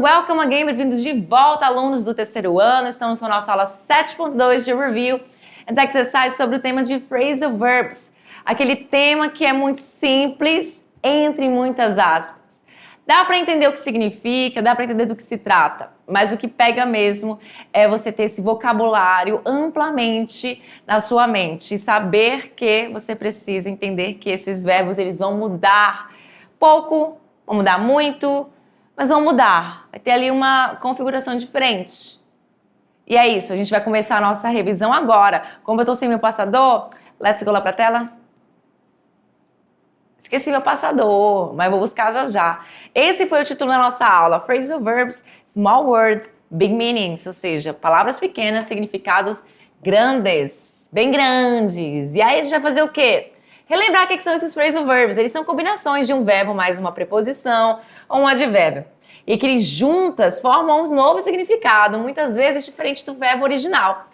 welcome again, bem-vindos de volta, alunos do terceiro ano. Estamos com a nossa aula 7.2 de Review and Exercise sobre o tema de Phrasal Verbs. Aquele tema que é muito simples, entre muitas aspas. Dá para entender o que significa, dá para entender do que se trata, mas o que pega mesmo é você ter esse vocabulário amplamente na sua mente e saber que você precisa entender que esses verbos eles vão mudar pouco, vão mudar muito, mas vão mudar. Vai ter ali uma configuração diferente. E é isso, a gente vai começar a nossa revisão agora. Como eu estou sem meu passador, let's go lá para a tela. Esqueci meu passador, mas vou buscar já já. Esse foi o título da nossa aula, Phrasal Verbs, Small Words, Big Meanings, ou seja, palavras pequenas, significados grandes, bem grandes. E aí a gente vai fazer o quê? Relembrar o que são esses phrasal verbs. Eles são combinações de um verbo mais uma preposição ou um advérbio. E que eles juntas formam um novo significado, muitas vezes diferente do verbo original.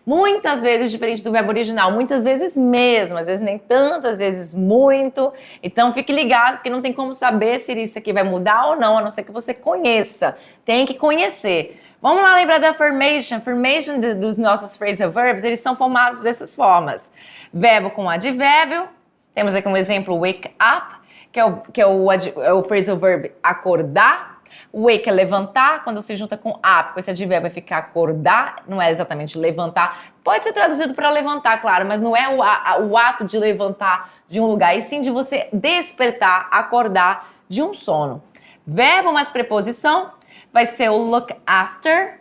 Muitas vezes diferente do verbo original, muitas vezes mesmo, às vezes nem tanto, às vezes muito. Então fique ligado, porque não tem como saber se isso aqui vai mudar ou não, a não ser que você conheça. Tem que conhecer. Vamos lá lembrar da formation. Formation dos nossos phrasal verbs, eles são formados dessas formas. Verbo com advérbio. Temos aqui um exemplo, wake up, que é o phrasal verb acordar. Wake é levantar, quando se junta com up, com esse advérbio vai ficar acordar, não é exatamente levantar. Pode ser traduzido para levantar, claro, mas não é o ato de levantar de um lugar, e sim de você despertar, acordar de um sono. Verbo mais preposição vai ser o look after,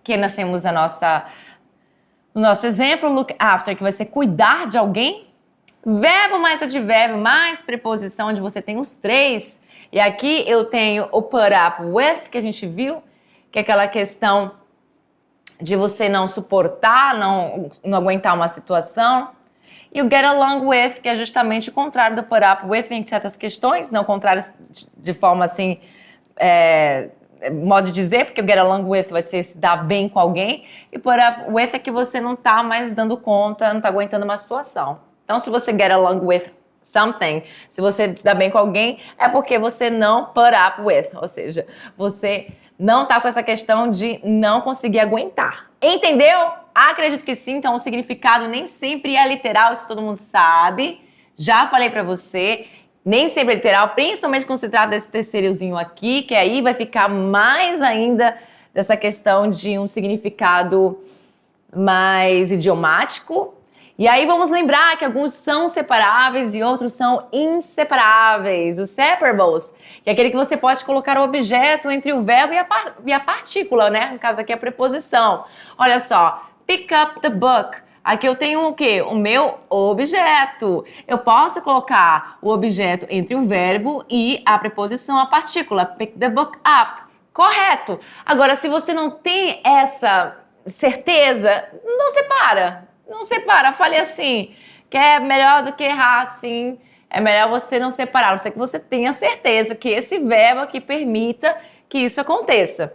que nós temos no nosso exemplo, look after, que vai ser cuidar de alguém. Verbo mais advérbio mais preposição, onde você tem os três. E aqui eu tenho o put up with, que a gente viu, que é aquela questão de você não suportar, não aguentar uma situação. E o get along with, que é justamente o contrário do put up with em certas questões, não o contrário de forma assim, modo de dizer, porque o get along with vai ser se dar bem com alguém. E put up with é que você não está mais dando conta, não está aguentando uma situação. Então, se você get along with something, se você se dá bem com alguém, é porque você não put up with, ou seja, você não tá com essa questão de não conseguir aguentar. Entendeu? Acredito que sim, então o significado nem sempre é literal, isso todo mundo sabe. Já falei pra você, nem sempre é literal, principalmente quando se trata desse terceirozinho aqui, que aí vai ficar mais ainda dessa questão de um significado mais idiomático. E aí vamos lembrar que alguns são separáveis e outros são inseparáveis. Os separables, que é aquele que você pode colocar o objeto entre o verbo e a partícula, né? No caso aqui a preposição. Olha só, pick up the book. Aqui eu tenho o quê? O meu objeto. Eu posso colocar o objeto entre o verbo e a preposição, a partícula. Pick the book up. Correto. Agora, se você não tem essa certeza, não separa. Não separa, fale assim, que é melhor do que errar assim, é melhor você não separar, a não ser que você tenha certeza que esse verbo aqui permita que isso aconteça.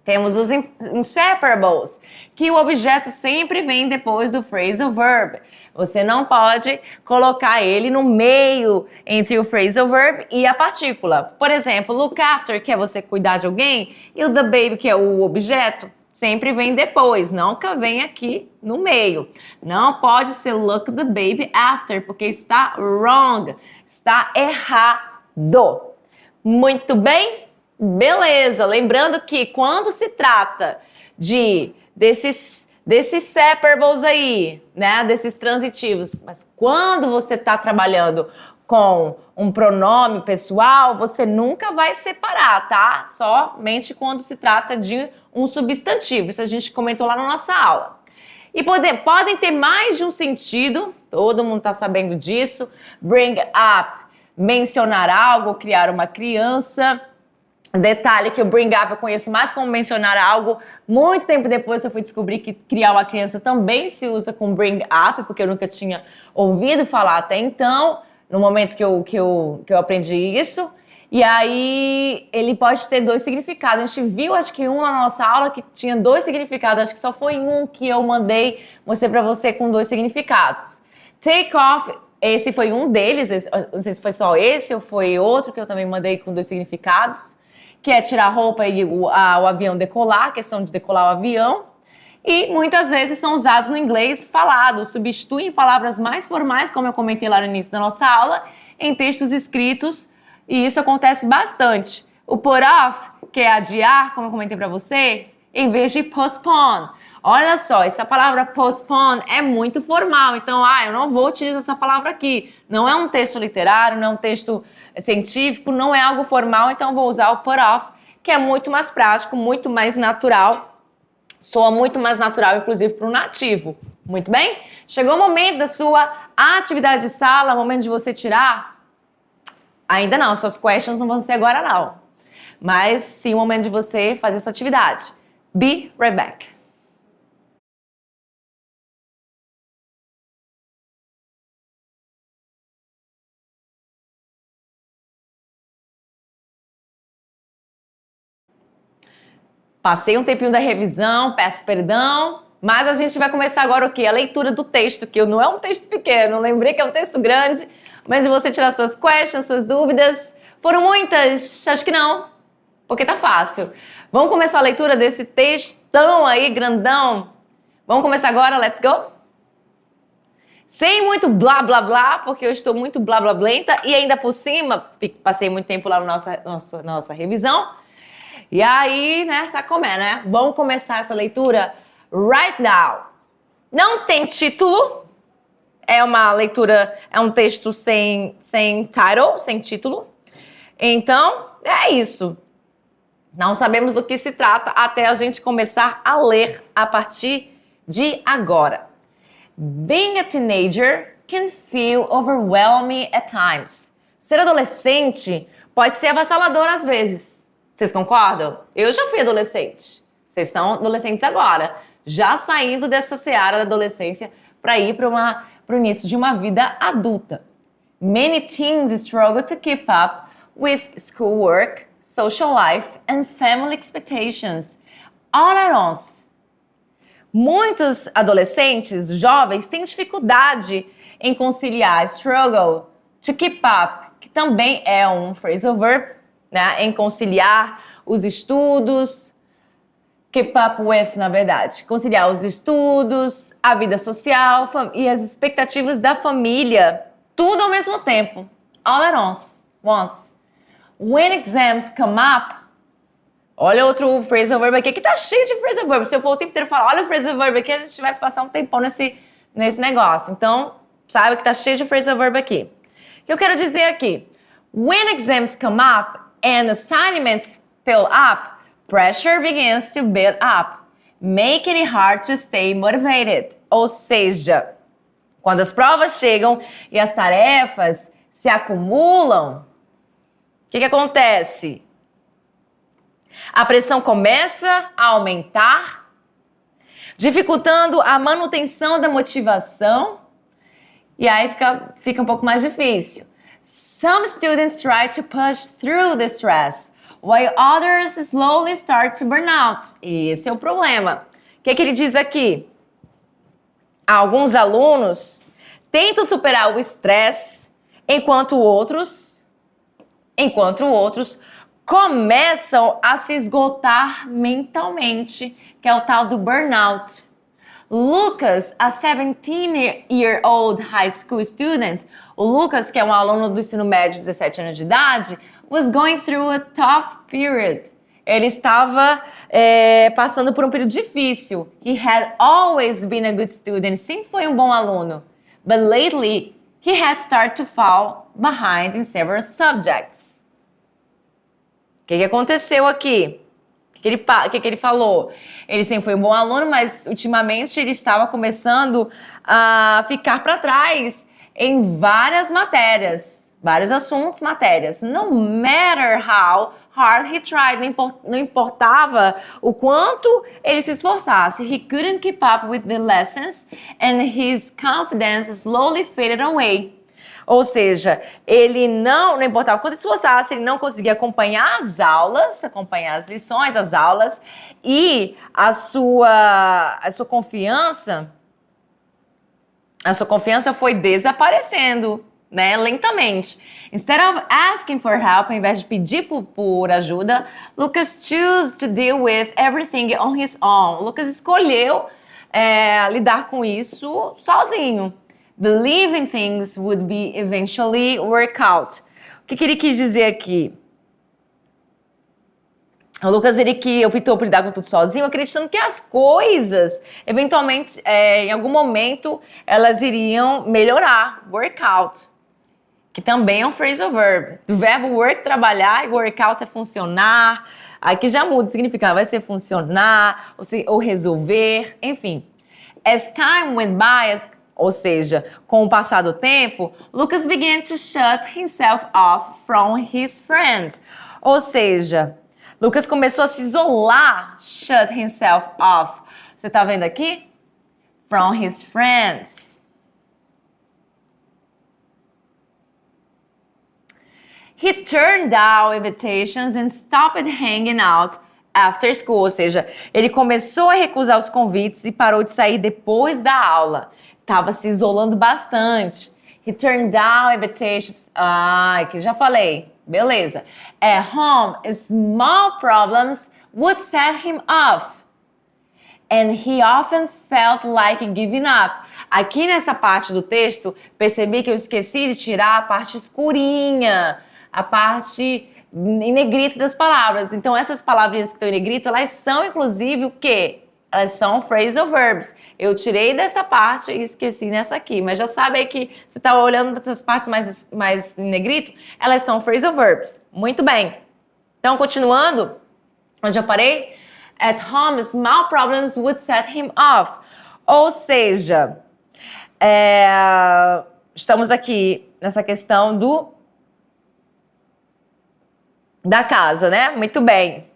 Temos os inseparables, que o objeto sempre vem depois do phrasal verb. Você não pode colocar ele no meio entre o phrasal verb e a partícula. Por exemplo, look after, que é você cuidar de alguém, e o the baby, que é o objeto, sempre vem depois, nunca vem aqui no meio. Não pode ser look the baby after, porque está wrong, está errado. Muito bem? Beleza. Lembrando que quando se trata desses separables aí, né, desses transitivos, mas quando você está trabalhando com um pronome pessoal, você nunca vai separar, tá? Somente quando se trata de um substantivo. Isso a gente comentou lá na nossa aula. E podem ter mais de um sentido, todo mundo tá sabendo disso. Bring up, mencionar algo, criar uma criança. Detalhe que o bring up eu conheço mais como mencionar algo. Muito tempo depois eu fui descobrir que criar uma criança também se usa com bring up, porque eu nunca tinha ouvido falar até então. No momento que eu aprendi isso. E aí, ele pode ter dois significados. A gente viu, acho que na nossa aula que tinha dois significados. Acho que só foi um que eu mostrei pra você com dois significados. Take off, esse foi um deles. Não sei se foi só esse ou foi outro que eu também mandei com dois significados. que é tirar a roupa e o avião decolar, a questão de decolar o avião. E muitas vezes são usados no inglês falado, substituem palavras mais formais, como eu comentei lá no início da nossa aula, em textos escritos, e isso acontece bastante. O put off, que é adiar, como eu comentei para vocês, em vez de postpone. Olha só, essa palavra postpone é muito formal, então, eu não vou utilizar essa palavra aqui. Não é um texto literário, não é um texto científico, não é algo formal, então vou usar o put off, que é muito mais prático, muito mais natural. Soa muito mais natural, inclusive, para o nativo. Muito bem? Chegou o momento da sua atividade de sala, o momento de você tirar? Ainda não, suas questions não vão ser agora não. Mas sim o momento de você fazer sua atividade. Be right back. Passei um tempinho da revisão, peço perdão, mas a gente vai começar agora o quê? A leitura do texto, que não é um texto pequeno, lembrei que é um texto grande, mas de você tirar suas questions, suas dúvidas. Foram muitas? Acho que não, porque tá fácil. Vamos começar a leitura desse textão aí, grandão. Vamos começar agora, let's go? Sem muito blá blá blá, porque eu estou muito blá blá blenta e ainda por cima, passei muito tempo lá na nossa revisão. E aí, né, sabe como é, né? Vamos começar essa leitura right now. Não tem título, é uma leitura, é um texto sem title, sem título. Então, é isso. Não sabemos do que se trata até a gente começar a ler a partir de agora. Being a teenager can feel overwhelming at times. Ser adolescente pode ser avassalador às vezes. Vocês concordam? Eu já fui adolescente. Vocês são adolescentes agora, já saindo dessa seara da adolescência para ir para o início de uma vida adulta. Many teens struggle to keep up with schoolwork, social life and family expectations all at once. Muitos adolescentes, jovens, têm dificuldade em conciliar struggle to keep up, que também é um phrasal verb, né, em conciliar os estudos, keep up with, na verdade, conciliar os estudos, a vida social e as expectativas da família, tudo ao mesmo tempo, all at once. When exams come up, olha outro phrasal verb aqui, que tá cheio de phrasal verb, se eu for o tempo inteiro falar, olha o phrasal verb aqui, a gente vai passar um tempão nesse negócio, então, sabe que tá cheio de phrasal verb aqui. O que eu quero dizer aqui, when exams come up, and assignments fill up, pressure begins to build up, making it hard to stay motivated. Ou seja, quando as provas chegam e as tarefas se acumulam, o que acontece? A pressão começa a aumentar, dificultando a manutenção da motivação, e aí fica um pouco mais difícil. Some students try to push through the stress, while others slowly start to burn out. E esse é o problema. O que ele diz aqui? Alguns alunos tentam superar o estresse, enquanto outros começam a se esgotar mentalmente, que é o tal do burnout. Lucas, a 17-year-old high school student, o Lucas, que é um aluno do ensino médio de 17 anos de idade, was going through a tough period. Ele estava passando por um período difícil. He had always been a good student. Sempre foi um bom aluno. But lately, he had started to fall behind in several subjects. O que aconteceu aqui? O que ele falou? Ele sempre foi um bom aluno, mas ultimamente ele estava começando a ficar para trás em várias matérias, vários assuntos, matérias. No matter how hard he tried, não importava o quanto ele se esforçasse. He couldn't keep up with the lessons and his confidence slowly faded away. Ou seja, ele não importava o quanto esforçasse, ele não conseguia acompanhar as aulas, acompanhar as lições, as aulas, e a sua confiança foi desaparecendo. né, lentamente. Instead of asking for help, ao invés de pedir por ajuda, Lucas chose to deal with everything on his own. Lucas escolheu lidar com isso sozinho. Believing things would be eventually work out. O que ele quis dizer aqui? O Lucas, ele que optou por lidar com tudo sozinho, acreditando que as coisas, eventualmente, em algum momento, elas iriam melhorar. Work out. Que também é um phrasal verb. Do verbo work, trabalhar, e work out é funcionar. Aqui já muda o significado. Vai ser funcionar, ou resolver, enfim. As time went by, ou seja, com o passar do tempo, Lucas began to shut himself off from his friends. Ou seja, Lucas começou a se isolar, shut himself off. Você tá vendo aqui? From his friends. He turned down invitations and stopped hanging out after school. Ou seja, ele começou a recusar os convites e parou de sair depois da aula. Tava se isolando bastante. He turned down invitations. Que já falei. Beleza. At home, small problems would set him off. And he often felt like giving up. Aqui nessa parte do texto, percebi que eu esqueci de tirar a parte escurinha, a parte em negrito das palavras. Então, essas palavrinhas que estão em negrito, elas são, inclusive, o quê? Elas são phrasal verbs. Eu tirei dessa parte e esqueci nessa aqui. Mas já sabe aí que você está olhando para essas partes mais em negrito, elas são phrasal verbs. Muito bem. Então, continuando, onde eu parei? At home, small problems would set him off. Ou seja, estamos aqui nessa questão da casa, né? Muito bem.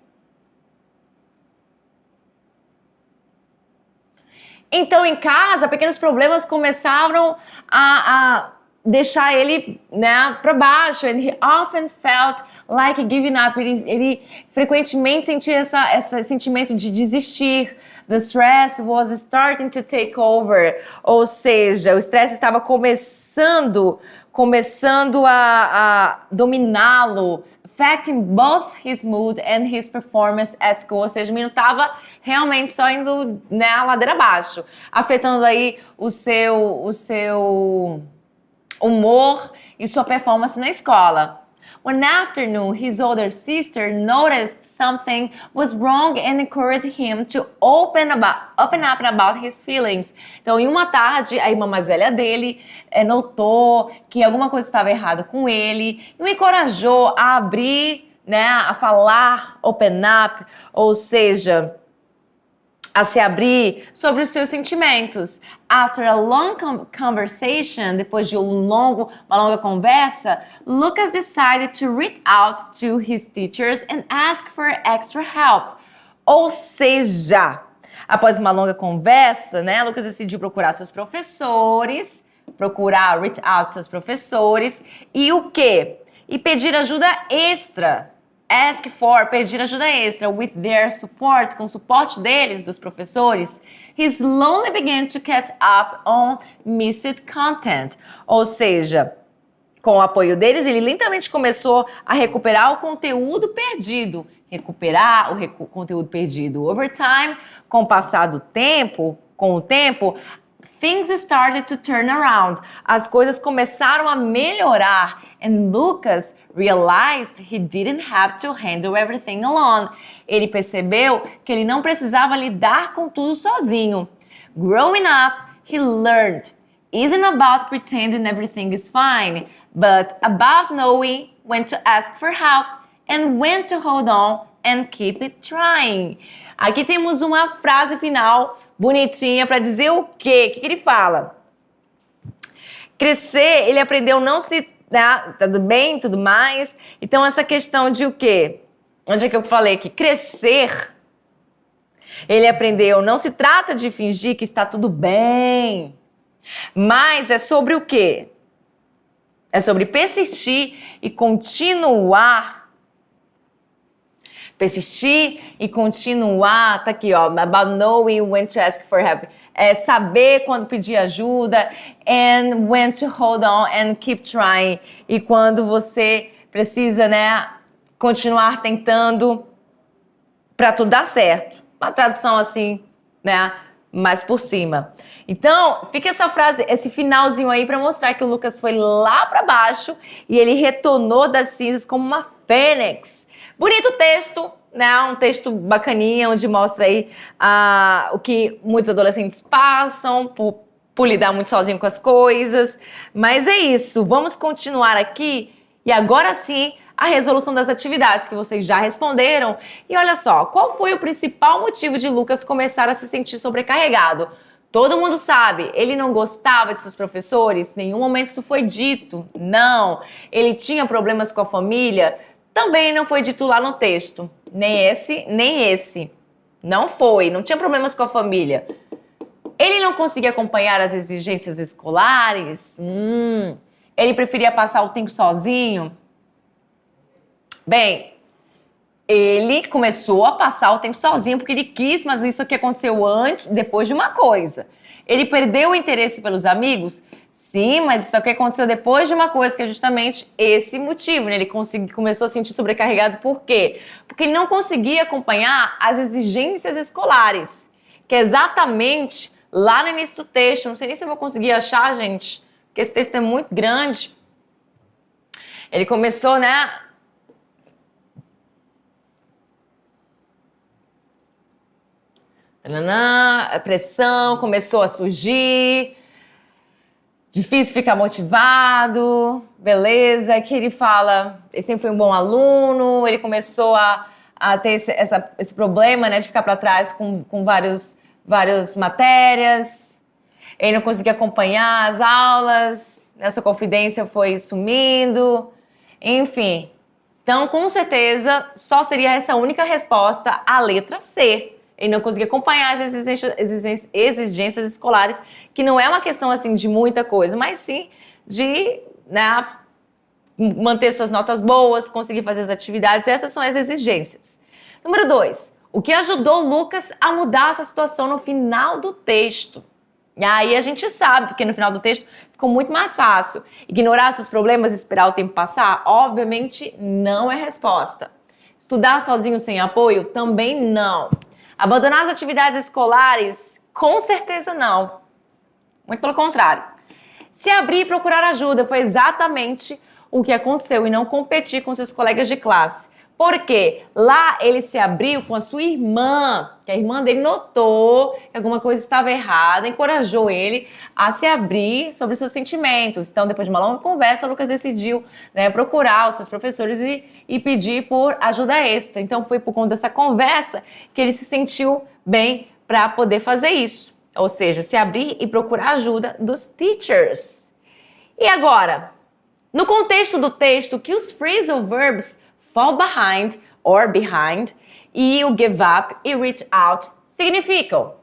Então, em casa, pequenos problemas começaram a deixar ele, né, para baixo. And he often felt like giving up. Ele frequentemente sentia esse sentimento de desistir. The stress was starting to take over. Ou seja, o estresse estava começando a dominá-lo, affecting both his mood and his performance at school. Ou seja, o menino estava realmente só indo, né, a ladeira abaixo, afetando aí o seu humor e sua performance na escola. One afternoon, his older sister noticed something was wrong and encouraged him to open up about his feelings. Então, em uma tarde, a irmã mais velha dele notou que alguma coisa estava errada com ele e o encorajou a abrir, né, a falar, open up, ou seja, a se abrir sobre os seus sentimentos. After a long conversation, depois de uma longa conversa, Lucas decided to reach out to his teachers and ask for extra help. Ou seja, após uma longa conversa, né, Lucas decidiu procurar seus professores, reach out to seus professores e o quê? E pedir ajuda extra. Ask for, pedir ajuda extra, with their support, com o suporte deles, dos professores. He slowly began to catch up on missed content. Ou seja, com o apoio deles, ele lentamente começou a recuperar o conteúdo perdido. Recuperar o conteúdo perdido. Over time, com o tempo, things started to turn around. As coisas começaram a melhorar. And Lucas realized he didn't have to handle everything alone. Ele percebeu que ele não precisava lidar com tudo sozinho. Growing up, he learned, isn't about pretending everything is fine, but about knowing when to ask for help and when to hold on and keep it trying. Aqui temos uma frase final bonitinha para dizer o quê? O que ele fala? Crescer, ele aprendeu não se... Tá tudo bem, tudo mais. Então, essa questão de o quê? Onde é que eu falei que crescer, ele aprendeu, não se trata de fingir que está tudo bem, mas é sobre o quê? É sobre persistir e continuar persistir e continuar, tá aqui, ó, about knowing when to ask for help. É saber quando pedir ajuda, and when to hold on and keep trying. E quando você precisa, né, continuar tentando para tudo dar certo. Uma tradução assim, né, mais por cima. Então, fica essa frase, esse finalzinho aí para mostrar que o Lucas foi lá para baixo e ele retornou das cinzas como uma fênix. Bonito texto, né? Um texto bacaninha, onde mostra aí o que muitos adolescentes passam por lidar muito sozinho com as coisas. Mas é isso, vamos continuar aqui e agora sim a resolução das atividades que vocês já responderam. E olha só, qual foi o principal motivo de Lucas começar a se sentir sobrecarregado? Todo mundo sabe, ele não gostava de seus professores, em nenhum momento isso foi dito. Não, ele tinha problemas com a família, também não foi dito lá no texto. Nem esse, nem esse. Não foi, não tinha problemas com a família. Ele não conseguia acompanhar as exigências escolares? Ele preferia passar o tempo sozinho? Bem, ele começou a passar o tempo sozinho porque ele quis, mas isso aqui aconteceu depois de uma coisa. Ele perdeu o interesse pelos amigos? Sim, mas isso aqui aconteceu depois de uma coisa, que é justamente esse motivo, né? Ele começou a se sentir sobrecarregado por quê? Porque ele não conseguia acompanhar as exigências escolares, que é exatamente lá no início do texto. Não sei nem se eu vou conseguir achar, gente, porque esse texto é muito grande. Ele começou, né? A pressão começou a surgir, difícil ficar motivado, beleza, que ele fala, ele sempre foi um bom aluno, ele começou a ter esse problema, né, de ficar para trás com várias matérias, ele não conseguia acompanhar as aulas, né, sua confidência foi sumindo, enfim. Então, com certeza, só seria essa única resposta, a letra C. Ele não conseguia acompanhar as exigências escolares, que não é uma questão assim de muita coisa, mas sim de, né, manter suas notas boas, conseguir fazer as atividades. Essas são as exigências. Número 2. O que ajudou o Lucas a mudar essa situação no final do texto? E aí a gente sabe que no final do texto ficou muito mais fácil. Ignorar seus problemas e esperar o tempo passar? Obviamente não é resposta. Estudar sozinho sem apoio? Também não. Abandonar as atividades escolares? Com certeza não. Muito pelo contrário. Se abrir e procurar ajuda foi exatamente o que aconteceu e não competir com seus colegas de classe. Porque lá ele se abriu com a sua irmã, que a irmã dele notou que alguma coisa estava errada, encorajou ele a se abrir sobre seus sentimentos. Então, depois de uma longa conversa, Lucas decidiu, né, procurar os seus professores e pedir por ajuda extra. Então, foi por conta dessa conversa que ele se sentiu bem para poder fazer isso. Ou seja, se abrir e procurar ajuda dos teachers. E agora, no contexto do texto, que os phrasal verbs fall behind or behind e o give up e reach out significam?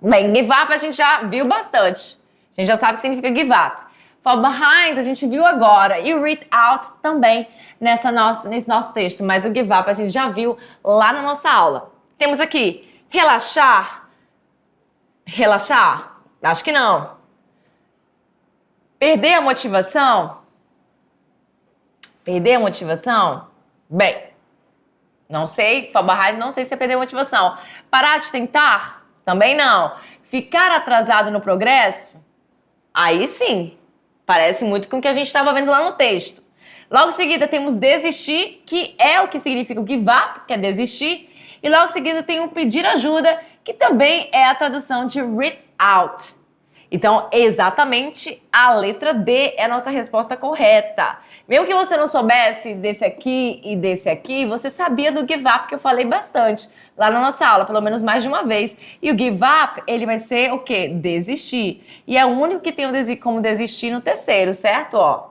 Bem, give up a gente já viu bastante. A gente já sabe o que significa give up. Fall behind a gente viu agora e reach out também nesse nosso texto, mas o give up a gente já viu lá na nossa aula. Temos aqui relaxar. Relaxar? Acho que não. Perder a motivação? Perder a motivação? Bem, não sei, fall behind, não sei se é perder a motivação. Parar de tentar? Também não. Ficar atrasado no progresso? Aí sim, parece muito com o que a gente estava vendo lá no texto. Logo em seguida temos desistir, que é o que significa o give up, que é desistir. E logo em seguida tem o pedir ajuda, que também é a tradução de reach out. Então, exatamente a letra D é a nossa resposta correta. Mesmo que você não soubesse desse aqui e desse aqui, você sabia do give up, que eu falei bastante lá na nossa aula, pelo menos mais de uma vez. E o give up, ele vai ser o quê? Desistir. E é o único que tem como desistir no terceiro, certo? Ó,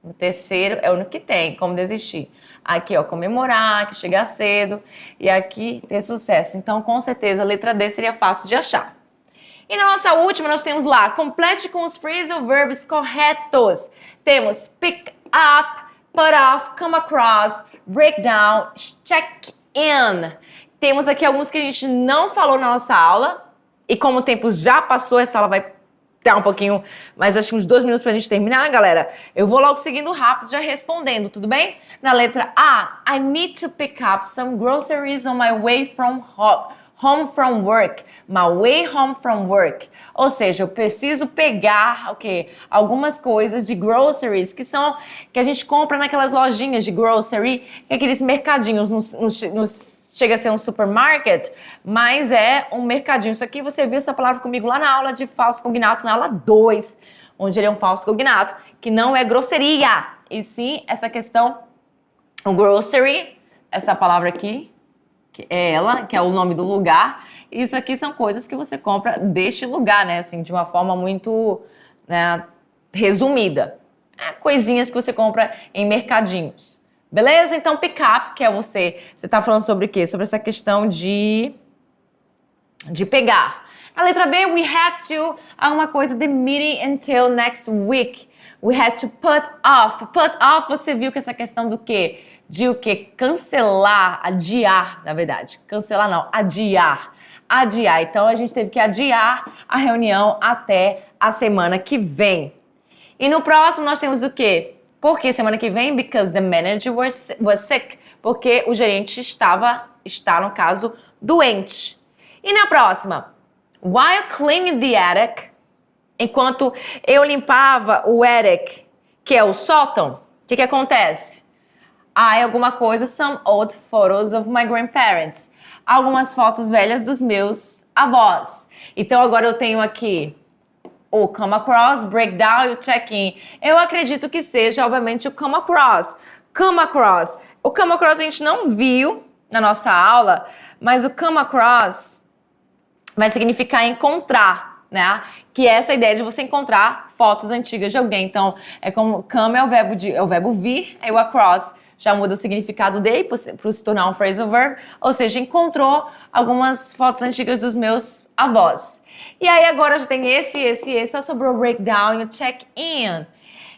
no terceiro é o único que tem como desistir. Aqui, ó, comemorar, que chegar cedo. E aqui, ter sucesso. Então, com certeza, a letra D seria fácil de achar. E na nossa última, nós temos lá, complete com os phrasal verbs corretos. Temos pick up, put off, come across, break down, check in. Temos aqui alguns que a gente não falou na nossa aula. E como o tempo já passou, essa aula vai ter um pouquinho, mas acho que uns 2 minutos pra gente terminar, galera. Eu vou logo seguindo rápido, já respondendo, tudo bem? Na letra A, I need to pick up some groceries on my way from home from work. My way home from work. Ou seja, eu preciso pegar, algumas coisas de groceries, que a gente compra naquelas lojinhas de grocery, que é aqueles mercadinhos, chega a ser um supermarket, mas é um mercadinho. Isso aqui você viu essa palavra comigo lá na aula de falsos cognatos, na aula 2, onde ele é um falso cognato, que não é grosseria, e sim essa questão, o grocery, essa palavra aqui, que é ela, que é o nome do lugar. Isso aqui são coisas que você compra deste lugar, né? Assim, de uma forma muito, né, resumida. Coisinhas que você compra em mercadinhos. Beleza? Então, pick up, que é você tá falando sobre o quê? Sobre essa questão de pegar. Na letra B, we had to, alguma coisa, the meeting until next week. We had to put off. Put off, você viu que essa questão do quê? De o quê? Cancelar, adiar, na verdade. Cancelar não, adiar. Adiar. Então, a gente teve que adiar a reunião até a semana que vem. E no próximo, nós temos o quê? Por que semana que vem? Because the manager was sick. Porque o gerente está, no caso, doente. E na próxima? While cleaning the attic, enquanto eu limpava o attic, que é o sótão, o que acontece? Alguma coisa, some old photos of my grandparents. Algumas fotos velhas dos meus avós. Então agora eu tenho aqui o come across, breakdown e o check-in. Eu acredito que seja, obviamente, o come across. Come across. O come across a gente não viu na nossa aula, mas o come across vai significar encontrar, né? Que é essa ideia de você encontrar fotos antigas de alguém. Então, é como come é o verbo vir, aí o across já muda o significado dele para se tornar um phrasal verb, ou seja, encontrou algumas fotos antigas dos meus avós. E aí agora já tem esse, só sobrou o breakdown e o check-in.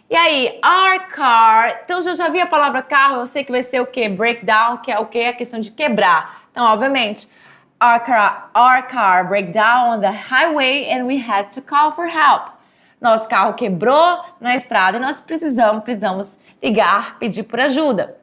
E aí, our car, então eu já vi a palavra carro, eu sei que vai ser o quê? Breakdown, que é o quê? A questão de quebrar. Então, obviamente, our car break down on the highway and we had to call for help. Nosso carro quebrou na estrada e nós precisamos ligar, pedir por ajuda.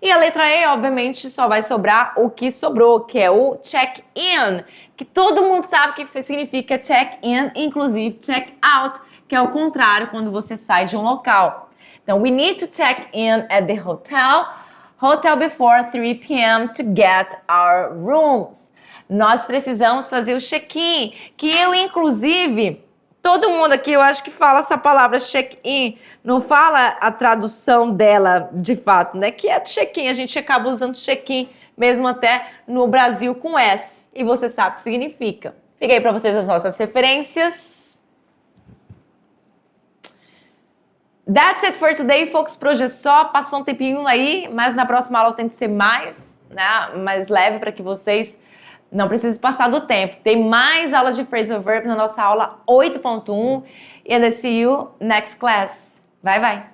E a letra E, obviamente, só vai sobrar o que sobrou, que é o check-in, que todo mundo sabe que significa check-in, inclusive check-out, que é o contrário quando você sai de um local. Então, we need to check in at the hotel before 3 p.m. to get our rooms. Nós precisamos fazer o check-in, que eu, inclusive, todo mundo aqui, eu acho que fala essa palavra check-in, não fala a tradução dela de fato, né? Que é check-in, a gente acaba usando check-in mesmo até no Brasil com S. E você sabe o que significa. Fica aí para vocês as nossas referências. That's it for today, folks. Por hoje é só. Passou um tempinho aí, mas na próxima aula tem que ser mais leve para que vocês não precisem passar do tempo. Tem mais aulas de phrasal verb na nossa aula 8.1. And I see you next class. Bye, bye.